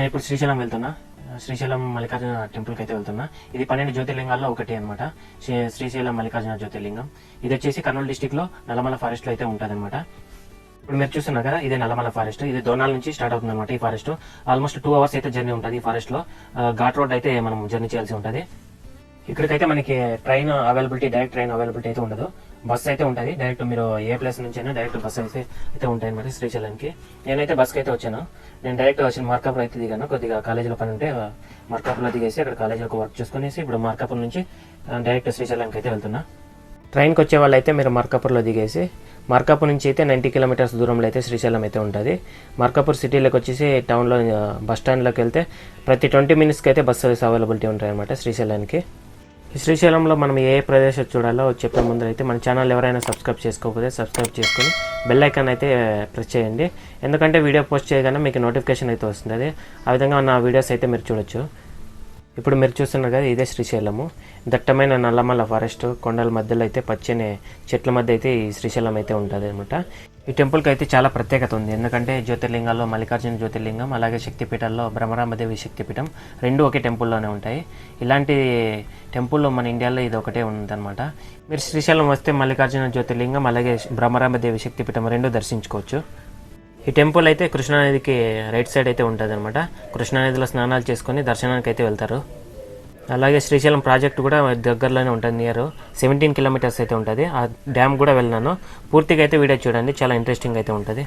నేను ఇప్పుడు శ్రీశైలం వెళ్తున్నా. శ్రీశైలం మల్లికార్జున టెంపుల్కి అయితే వెళ్తున్నా. ఇది 12 జ్యోతిర్లింగాల్లో ఒకటి అనమాట. శ్రీశైలం మల్లికార్జున జ్యోతిర్లింగం. ఇది వచ్చేసి కర్నూలు డిస్టిక్ లో నల్లమల ఫారెస్ట్ లో అయితే ఉంటుంది అనమాట. ఇప్పుడు మీరు చూస్తున్నారు కదా, ఇదే నల్లమల ఫారెస్ట్. ఇది దోర్నాల నుంచి స్టార్ట్ అవుతుంది అనమాట. ఈ ఫారెస్ట్ ఆల్మోస్ట్ 2 hours అయితే జర్నీ ఉంటుంది. ఈ ఫారెస్ట్ లో ఘాట్ రోడ్ అయితే మనం జర్నీ చేయాల్సి ఉంటుంది. ఇక్కడికైతే మనకి train availability, direct train availability అయితే ఉండదు. బస్సు అయితే ఉంటుంది. డైరెక్ట్ మీరు ఏ ప్లేస్ నుంచి అయినా డైరెక్ట్ బస్సు అయితే ఉంటాయి అనమాట శ్రీశైలంకి. నేనైతే బస్కి అయితే వచ్చాను. నేను డైరెక్ట్ వచ్చిన మార్కాపురం అయితే దిగాను. కొద్దిగా కాలేజీలో పని ఉంటే మార్కాపురంలో దిగేసి అక్కడ కాలేజీలో వర్క్ చేసుకునేసి ఇప్పుడు మార్కాపురం నుంచి డైరెక్ట్ శ్రీశైలంకి అయితే వెళ్తున్నా. ట్రైన్కి వచ్చే వాళ్ళు అయితే మీరు మార్కాపూర్లో దిగేసి మార్కాపూర్ నుంచి అయితే 90 kilometers దూరంలో అయితే శ్రీశైలం అయితే ఉంటుంది. మార్కాపూర్ సిటీలోకి వచ్చేసి టౌన్లో బస్ స్టాండ్లోకి వెళ్తే ప్రతి 20 minutesకి అయితే బస్ సర్వీస్ అవైలబిలిటీ ఉంటాయి అనమాట శ్రీశైలానికి. ఈ శ్రీశైలంలో మనం ఏ ప్రదేశం చూడాలో చెప్పే ముందు అయితే మన ఛానల్ ఎవరైనా సబ్స్క్రైబ్ చేసుకోకపోతే సబ్స్క్రైబ్ చేసుకొని బెల్ ఐకాన్ అయితే ప్రెస్ చేయండి. ఎందుకంటే వీడియో పోస్ట్ చేయగానే మీకు నోటిఫికేషన్ అయితే వస్తుంది. ఆ విధంగా నా వీడియోస్ అయితే మీరు చూడొచ్చు. ఇప్పుడు మీరు చూస్తున్నారు కదా, ఇదే శ్రీశైలము. దట్టమైన నల్లమల్ల ఫారెస్ట్ కొండల మధ్యలో అయితే పచ్చని చెట్ల మధ్య అయితే ఈ శ్రీశైలం అయితే ఉంటుంది అనమాట. ఈ టెంపుల్కి అయితే చాలా ప్రత్యేకత ఉంది. ఎందుకంటే జ్యోతిర్లింగాల్లో మల్లికార్జున జ్యోతిర్లింగం, అలాగే శక్తిపీఠాల్లో బ్రహ్మరాంబదేవి శక్తిపీఠం రెండు ఒకే టెంపుల్లోనే ఉంటాయి. ఇలాంటి టెంపుల్లో మన ఇండియాలో ఇది ఒకటే ఉందన్నమాట. మీరు శ్రీశైలం వస్తే మల్లికార్జున జ్యోతిర్లింగం అలాగే బ్రహ్మరాంబదేవి శక్తిపీఠం రెండు దర్శించుకోవచ్చు. ఈ టెంపుల్ అయితే కృష్ణానదికి రైట్ సైడ్ అయితే ఉంటుంది అనమాట. కృష్ణానదిలో స్నానాలు చేసుకొని దర్శనానికి అయితే వెళ్తారు. అలాగే శ్రీశైలం ప్రాజెక్ట్ కూడా దగ్గరలోనే ఉంటుంది. నియర్ 17 kilometers అయితే ఉంటుంది. ఆ డ్యామ్ కూడా వెళ్ళినాను. పూర్తిగా అయితే వీడియో చూడండి, చాలా ఇంట్రెస్టింగ్ అయితే ఉంటుంది.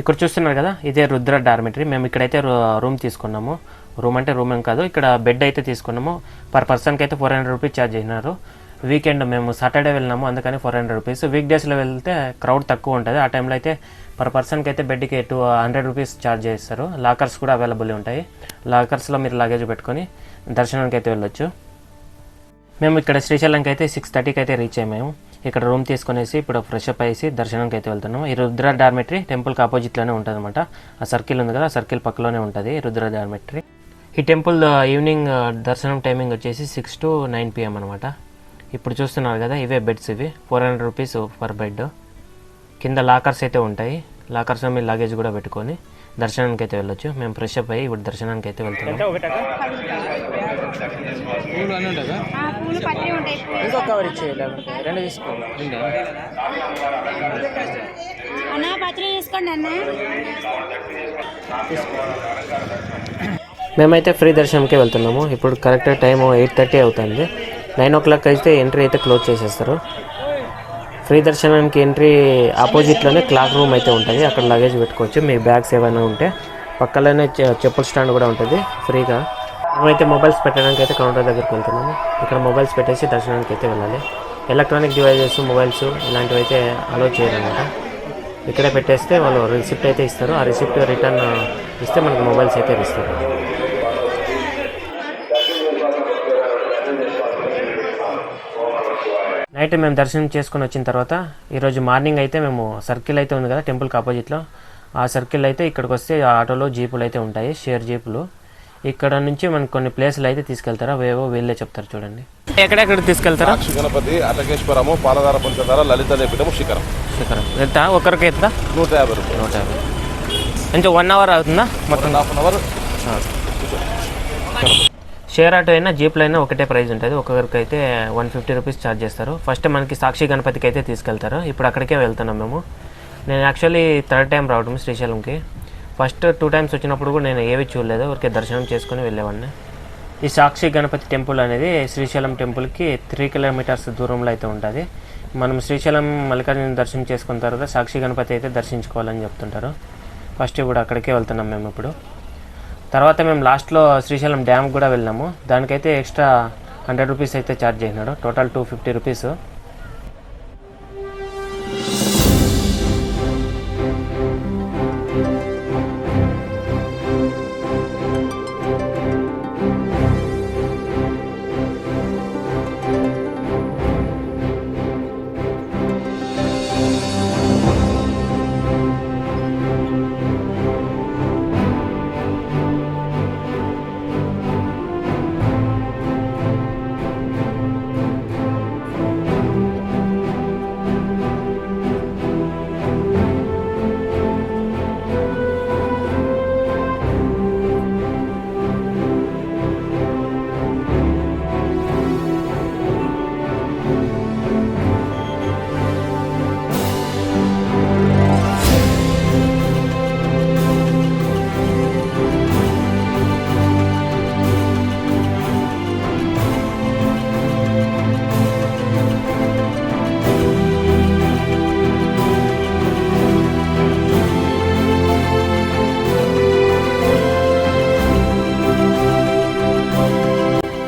ఇక్కడ చూస్తున్నారు కదా, ఇదే రుద్ర డార్మిటరీ. మేము ఇక్కడైతే రూమ్ తీసుకున్నాము. రూమ్ అంటే రూమ్ ఏం కాదు, ఇక్కడ బెడ్ అయితే తీసుకున్నాము. పర్ పర్సన్కి అయితే 400 rupees ఛార్జ్ చేసినారు. వీకెండ్ మేము సాటర్డే వెళ్ళినాము, అందుకని 400 rupees. వీక్ డేస్లో వెళ్తే క్రౌడ్ తక్కువ ఉంటుంది. ఆ టైంలో అయితే పర్ పర్సన్కి అయితే బెడ్కి 200 rupees ఛార్జ్ చేస్తారు. లాకర్స్ కూడా అవైలబుల్ ఉంటాయి. లాకర్స్లో మీరు లగేజ్ పెట్టుకొని దర్శనానికి అయితే వెళ్ళొచ్చు. మేము ఇక్కడ శ్రీశైలంకి అయితే 6:30కి అయితే రీచ్ అయ్యాము. ఇక్కడ రూమ్ తీసుకునేసి ఇప్పుడు ఫ్రెష్ అప్ అయ్యేసి దర్శనానికి అయితే వెళ్తున్నాము. ఈ రుద్ర డార్మిటరీ టెంపుల్కి ఆపోజిట్లోనే ఉంటుంది అనమాట. ఆ సర్కిల్ ఉంది కదా, సర్కిల్ పక్కలోనే ఉంటుంది రుద్ర డార్మిటరీ. ఈ టెంపుల్ ఈవినింగ్ దర్శనం టైమింగ్ వచ్చేసి 6 to 9 PM అనమాట. ఇప్పుడు చూస్తున్నారు కదా, ఇవే బెడ్స్. ఇవి 400 rupees పర్ బెడ్. కింద లాకర్స్ అయితే ఉంటాయి. లాకర్స్లో మీరు లగేజ్ కూడా పెట్టుకొని దర్శనానికి అయితే వెళ్ళొచ్చు. మేము ఫ్రెష్ అప్ అయ్యి ఇప్పుడు దర్శనానికి అయితే వెళ్తున్నాం. మేమైతే ఫ్రీ దర్శనంకే వెళ్తున్నాము. ఇప్పుడు కరెక్ట్ టైం 8:30 అవుతుంది. 9 o'clock అయితే ఎంట్రీ అయితే క్లోజ్ చేసేస్తారు. ఫ్రీ దర్శనానికి ఎంట్రీ ఆపోజిట్లోనే క్లాక్ రూమ్ అయితే ఉంటుంది. అక్కడ లగేజ్ పెట్టుకోవచ్చు. మీ బ్యాగ్స్ ఏమైనా ఉంటే పక్కలోనే చెప్పుల స్టాండ్ కూడా ఉంటుంది ఫ్రీగా. మేమైతే మొబైల్స్ పెట్టడానికి అయితే కౌంటర్ దగ్గరికి వెళ్తున్నాము. ఇక్కడ మొబైల్స్ పెట్టేసి దర్శనానికి అయితే వెళ్ళాలి. ఎలక్ట్రానిక్ డివైజెస్, మొబైల్స్ ఇలాంటివి అయితే అలో చేయరన్నమాట. ఇక్కడే పెట్టేస్తే వాళ్ళు రిసిప్ట్ అయితే ఇస్తారు. ఆ రిసిప్ట్ రిటర్న్ ఇస్తే మనకు మొబైల్స్ అయితే ఇస్తారు. నైట్ మేము దర్శనం చేసుకుని వచ్చిన తర్వాత ఈరోజు మార్నింగ్ అయితే మేము సర్కిల్ అయితే ఉంది కదా టెంపుల్కి ఆపోజిట్లో, ఆ సర్కిల్ అయితే ఇక్కడికి వస్తే ఆటోలో జీపులు అయితే ఉంటాయి, షేర్ జీపులు. ఇక్కడ నుంచి మనకు కొన్ని ప్లేసులు అయితే తీసుకెళ్తారు. అవేవో వీళ్ళే చెప్తారు చూడండి. ఎక్కడెక్కడ తీసుకెళ్తారా? గణపతి, అటకేశ్వరము, పాలధార పంచదార, లలితాదేవిటము, శిఖరం. ఎంత ఒకరికి ఎంత? 150 rupees. 150. కొంచెం 1 hour అవుతుందా? మొత్తం 1.5 hour. షేర్ ఆటో అయినా జీప్లో అయినా ఒకటే ప్రైస్ ఉంటుంది. ఒక్కొక్కరికి అయితే 150 rupees ఛార్జ్ చేస్తారు. ఫస్ట్ మనకి సాక్షి గణపతికి అయితే తీసుకెళ్తారు. ఇప్పుడు అక్కడికే వెళ్తున్నాం మేము. నేను యాక్చువల్లీ 3rd time రావడం శ్రీశైలంకి. ఫస్ట్ 2 times వచ్చినప్పుడు కూడా నేను ఏవి చూడలేదు, ఊరికే దర్శనం చేసుకుని వెళ్ళేవాడిని. ఈ సాక్షి గణపతి టెంపుల్ అనేది శ్రీశైలం టెంపుల్కి 3 kilometers దూరంలో అయితే ఉంటుంది. మనం శ్రీశైలం మల్లికార్జున దర్శనం చేసుకున్న తర్వాత సాక్షి గణపతి అయితే దర్శించుకోవాలని చెప్తుంటారు. ఫస్ట్ ఇప్పుడు అక్కడికే వెళ్తున్నాం మేము. ఇప్పుడు తర్వాత మేము లాస్ట్లో శ్రీశైలం డ్యామ్ కూడా వెళ్ళాము. దానికైతే ఎక్స్ట్రా 100 rupees అయితే ఛార్జ్ చేసినాడు. Total 250 rupees.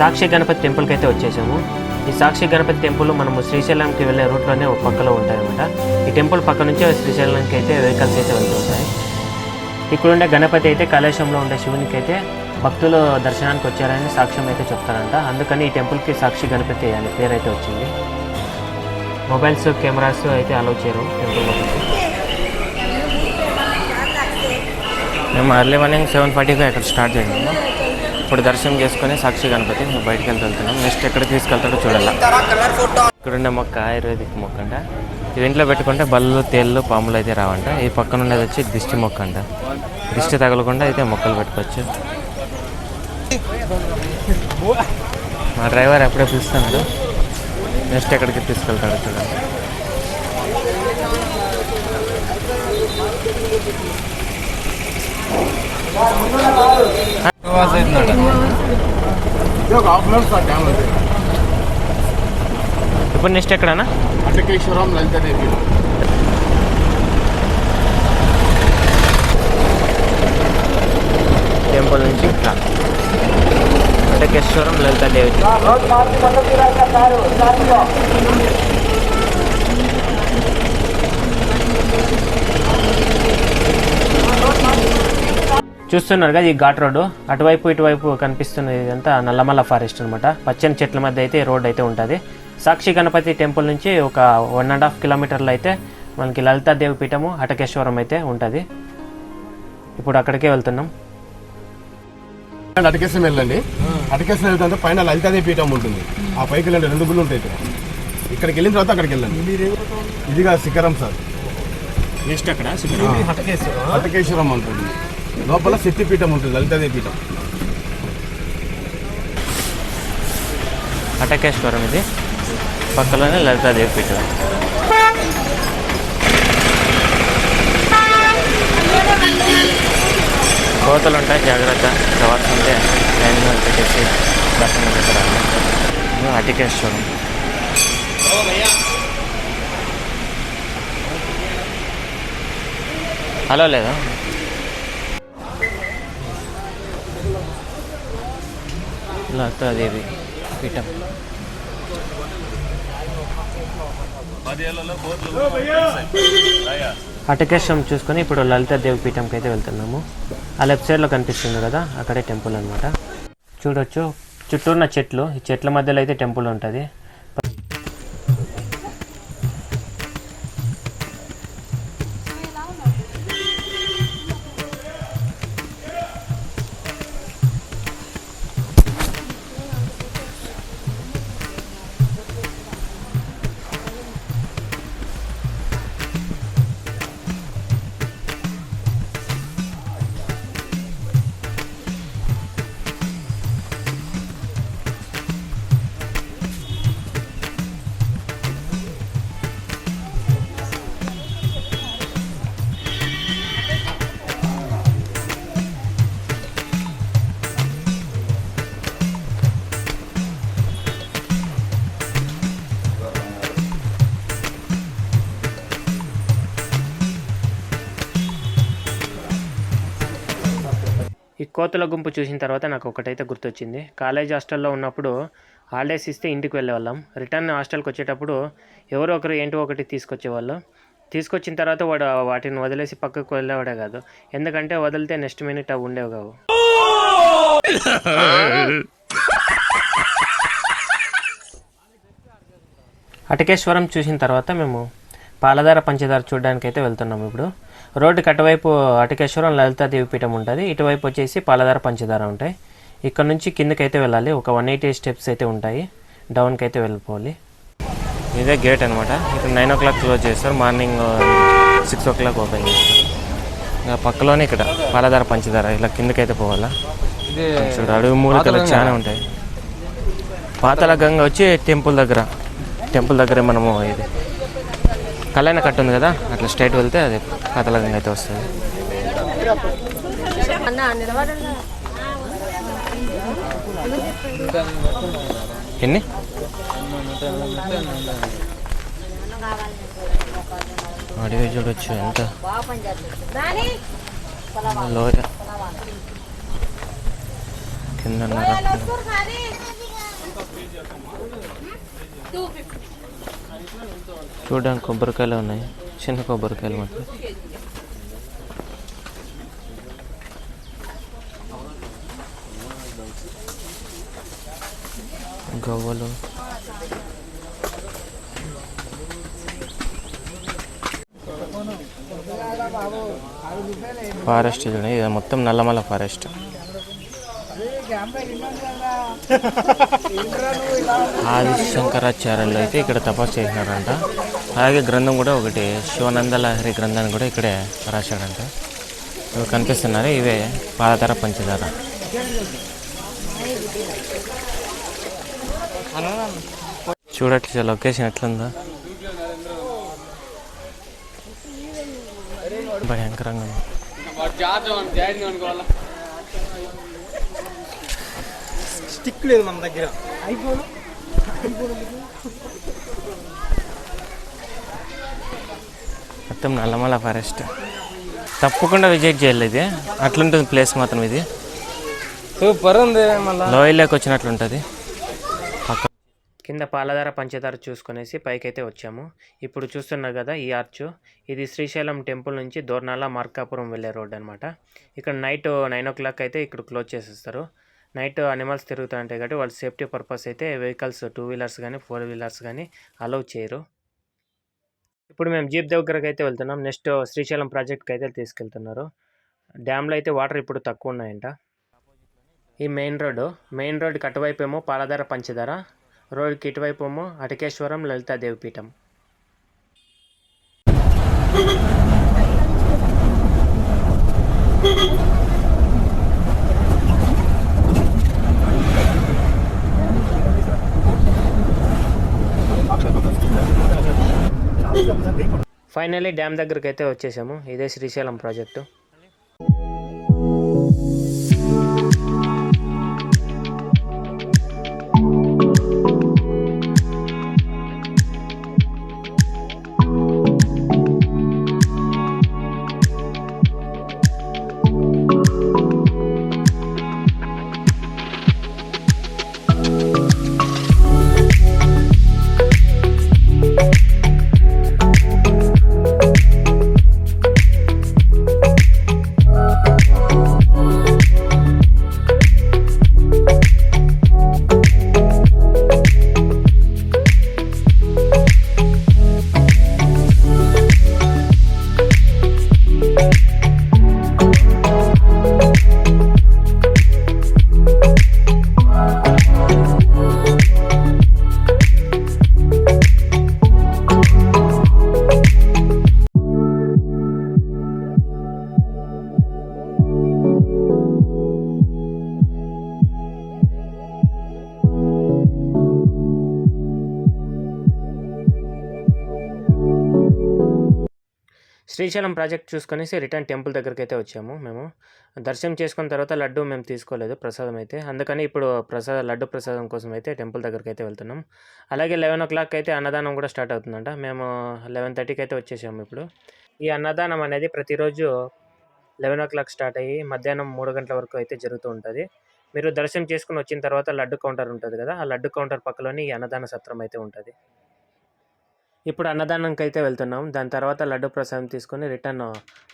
సాక్షి గణపతి టెంపుల్కి అయితే వచ్చేసాము. ఈ సాక్షి గణపతి టెంపుల్ మనము శ్రీశైలంకి వెళ్ళే రూట్లోనే ఒక పక్కలో ఉంటాయన్నమాట. ఈ టెంపుల్ పక్క నుంచే శ్రీశైలంకి అయితే వెహికల్స్ అయితే వెళ్తుంటాయి. ఇక్కడుండే గణపతి అయితే కైలాసంలో ఉండే శివునికి అయితే భక్తులు దర్శనానికి వచ్చారని సాక్ష్యం అయితే చెప్తారంట. అందుకని ఈ టెంపుల్కి సాక్షి గణపతి అని పేరు అయితే వచ్చింది. మొబైల్స్ కెమెరాస్ అయితే అలౌ చేయరు టెంపుల్లో. మేము అర్లీ మార్నింగ్ 7:45 ఇక్కడ స్టార్ట్ చేసాము. ఇప్పుడు దర్శనం చేసుకుని సాక్షి గణపతి బయటికి వెళ్తున్నాం. నెక్స్ట్ ఎక్కడ తీసుకెళ్తాడో చూడాలి. ఇక్కడున్న మొక్క ఆయుర్వేదిక్ మొక్క అంట. ఇది ఇంట్లో పెట్టుకుంటే బల్లు తేళ్ళు పాములు అయితే రావంట. ఈ పక్కన ఉండేది వచ్చి దిష్టి మొక్క అంట. దిష్టి తగలకుండా అయితే మొక్కలు పెట్టుకోవచ్చు. మా డ్రైవర్ ఎప్పుడే పిలుస్తున్నాడు. నెక్స్ట్ ఎక్కడికి తీసుకెళ్తాడో చూడాలి. ఇప్పుడు నెక్స్ట్ ఎక్కడనా అటకేశ్వరం లలితాదేవి టెంపుల్ నుంచి అటకేశ్వరం లలితాదేవి. చూస్తున్నారు కదా ఈ ఘాట్ రోడ్డు. అటువైపు ఇటువైపు కనిపిస్తున్నది ఇదంతా నల్లమల్ల ఫారెస్ట్ అనమాట. పచ్చని చెట్ల మధ్య అయితే రోడ్ అయితే ఉంటుంది. సాక్షి గణపతి టెంపుల్ నుంచి ఒక 1.5 కిలోమీటర్లు అయితే మనకి లలితాదేవి పీఠము అటకేశ్వరం అయితే ఉంటుంది. ఇప్పుడు అక్కడికే వెళ్తున్నాం. అటకేశ్వరం వెళ్ళండి. అటకేశ్వరం వెళ్తే పైన లలితాదేవి పీఠం ఉంటుంది. ఆ పైకి వెళ్ళండి, 2 గుళ్ళు ఉంటాయి. ఇక్కడికి వెళ్ళిన తర్వాత అక్కడికి వెళ్ళండి. ఇదిగా శిఖరం సార్. నెక్స్ట్ అక్కడ అటకేశ్వరం ఉంటుంది. లోపల శక్తిపీఠం ఉంటుంది, లలితాదేవి పీఠం. అటకేశ్వరం ఇది పక్కలోనే లలితాదేవి పీఠం. కోతలు ఉంటాయి, జాగ్రత్త. కవర్స్ ఉంటే లైన్లో పెట్టేసి దర్శనం పెట్టాలి. అటకేశ్వరం హలో లేదా లలితాదేవి పీఠం. అటకేశ్వరం చూసుకొని ఇప్పుడు లలితాదేవి పీఠంకి అయితే వెళ్తున్నాము. ఆ లెఫ్ట్ సైడ్లో కనిపిస్తుంది కదా, అక్కడే టెంపుల్ అనమాట. చూడొచ్చు చుట్టూన్న చెట్లు, ఈ చెట్ల మధ్యలో అయితే టెంపుల్ ఉంటుంది. ఈ కోతుల గుంపు చూసిన తర్వాత నాకు ఒకటైతే గుర్తొచ్చింది. కాలేజ్ హాస్టల్లో ఉన్నప్పుడు హాలిడేస్ ఇస్తే ఇంటికి వెళ్ళేవాళ్ళం. రిటర్న్ హాస్టల్కి వచ్చేటప్పుడు ఎవరో ఒకరు ఏంటో ఒకటి తీసుకొచ్చేవాళ్ళు. తీసుకొచ్చిన తర్వాత వాడు వాటిని వదిలేసి పక్కకు వెళ్ళేవాడే కాదు. ఎందుకంటే వదిలితే నెక్స్ట్ మినిట్ అవి ఉండేవి కావు. అటకేశ్వరం చూసిన తర్వాత మేము పాలధార పంచదార చూడడానికి అయితే వెళ్తున్నాం. ఇప్పుడు రోడ్డుకి అటువైపు అటకేశ్వరం లలితాదేవి పీఠం ఉంటుంది, ఇటువైపు వచ్చేసి పాలధార పంచదార ఉంటాయి. ఇక్కడ నుంచి కిందకైతే వెళ్ళాలి. ఒక 180 స్టెప్స్ అయితే ఉంటాయి. డౌన్కి అయితే వెళ్ళిపోవాలి. ఇదే గేట్ అనమాట. ఇక్కడ 9 o'clock క్లోజ్ చేస్తారు. మార్నింగ్ 6 o'clock ఓపెన్ చేస్తారు. ఇంకా పక్కలోనే ఇక్కడ పాలధార పంచదార. ఇలా కిందకైతే పోవాలా. చూడు అడుగు మూలికలు చాలా ఉంటాయి. పాతాళ గంగ వచ్చి టెంపుల్ దగ్గర మనము ఇది కళ్యాణ కట్టు ఉంది కదా, అట్లా స్ట్రైట్ వెళ్తే అది పాతాళ గంగ అయితే వస్తుంది. ఎన్ని అడిగి చూడొచ్చు ఎంత లోయ కింద చూడడానికి కొబ్బరికాయలు ఉన్నాయి, చిన్న కొబ్బరికాయలు మాత్రం. గవ్వలు, ఫారెస్ట్ చూడండి, ఇది మొత్తం నల్లమల ఫారెస్ట్. ఆది శంకరాచార్యులు అయితే ఇక్కడ తపస్సు చేసినారంట. అలాగే గ్రంథం కూడా ఒకటి, శివానంద లహరి గ్రంథాన్ని కూడా ఇక్కడే రాశాడంట. ఇవి కనిపిస్తున్నారు, ఇవే పాలధార పంచదార. చూడట్లే లొకేషన్ ఎట్లుందో, భయంకరంగా ఉంది. స్టిక్ లేదు మన దగ్గర. మొత్తం నల్లమల ఫారెస్ట్. తప్పకుండా విజిట్ చేయాలి, ఇది అట్లుంటుంది ప్లేస్ మాత్రం. ఇది సూపర్ ఉంది, మళ్ళీ లోయల్లోకి వచ్చినట్లుంటుంది. కింద పాలధార పంచదార చూసుకునేసి పైకి అయితే వచ్చాము. ఇప్పుడు చూస్తున్నారు కదా ఈ ఆర్చ్, ఇది శ్రీశైలం టెంపుల్ నుంచి దోర్నాల మార్కాపురం వెళ్ళే రోడ్ అనమాట. ఇక్కడ నైట్ 9 o'clock అయితే ఇక్కడ క్లోజ్ చేసేస్తారు. నైట్ అనిమల్స్ తిరుగుతుంటాయి కాబట్టి వాళ్ళ సేఫ్టీ పర్పస్ అయితే వెహికల్స్ 2 wheelers కానీ 4 wheelers కానీ అలౌ చేయరు. ఇప్పుడు మేము జీప్ దగ్గరకు అయితే వెళ్తున్నాం. నెక్స్ట్ శ్రీశైలం ప్రాజెక్ట్కి అయితే తీసుకెళ్తున్నారు. డ్యామ్లో అయితే వాటర్ ఇప్పుడు తక్కువ ఉన్నాయంట. ఈ మెయిన్ రోడ్ అటువైపు ఏమో పాలధార పంచదార, రోడ్కి ఇటువైపు ఏమో అటకేశ్వరం లలితాదేవి పీఠం. ఫైనల్లీ డ్యామ్ దగ్గరికి అయితే వచ్చేసాము. ఇదే శ్రీశైలం ప్రాజెక్టు. శ్రీశైలం ప్రాజెక్ట్ చూసుకొనేసి రిటర్న్ టెంపుల్ దగ్గరికి అయితే వచ్చాము. మేము దర్శనం చేసుకున్న తర్వాత లడ్డు మేము తీసుకోలేదు, ప్రసాదం అయితే. అందుకని ఇప్పుడు లడ్డు ప్రసాదం కోసం అయితే టెంపుల్ దగ్గరికి అయితే వెళ్తున్నాం. అలాగే 11 o'clock అయితే అన్నదానం కూడా స్టార్ట్ అవుతుందంట. మేము 11:30కి అయితే వచ్చేసాము. ఇప్పుడు ఈ అన్నదానం అనేది ప్రతిరోజు 11 o'clock స్టార్ట్ అయ్యి మధ్యాహ్నం 3 గంటల వరకు అయితే జరుగుతూ ఉంటుంది. మీరు దర్శనం చేసుకుని వచ్చిన తర్వాత లడ్డు కౌంటర్ ఉంటుంది కదా, ఆ లడ్డు కౌంటర్ పక్కలోని ఈ అన్నదాన సత్రం అయితే ఉంటుంది. ఇప్పుడు అన్నదానంకి అయితే వెళ్తున్నాము. దాని తర్వాత లడ్డు ప్రసాదం తీసుకొని రిటర్న్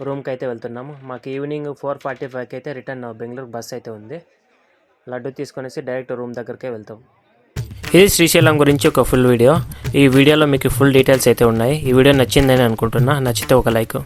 రూమ్కి అయితే వెళ్తున్నాము. మాకు ఈవినింగ్ 4:45కి అయితే రిటర్న్ బెంగళూరు బస్ అయితే ఉంది. లడ్డు తీసుకొనేసి డైరెక్ట్ రూమ్ దగ్గరికే వెళ్తాం. ఇది శ్రీశైలం గురించి ఒక ఫుల్ వీడియో. ఈ వీడియోలో మీకు ఫుల్ డీటెయిల్స్ అయితే ఉన్నాయి. ఈ వీడియో నచ్చిందని అనుకుంటున్నా. నచ్చితే ఒక లైక్.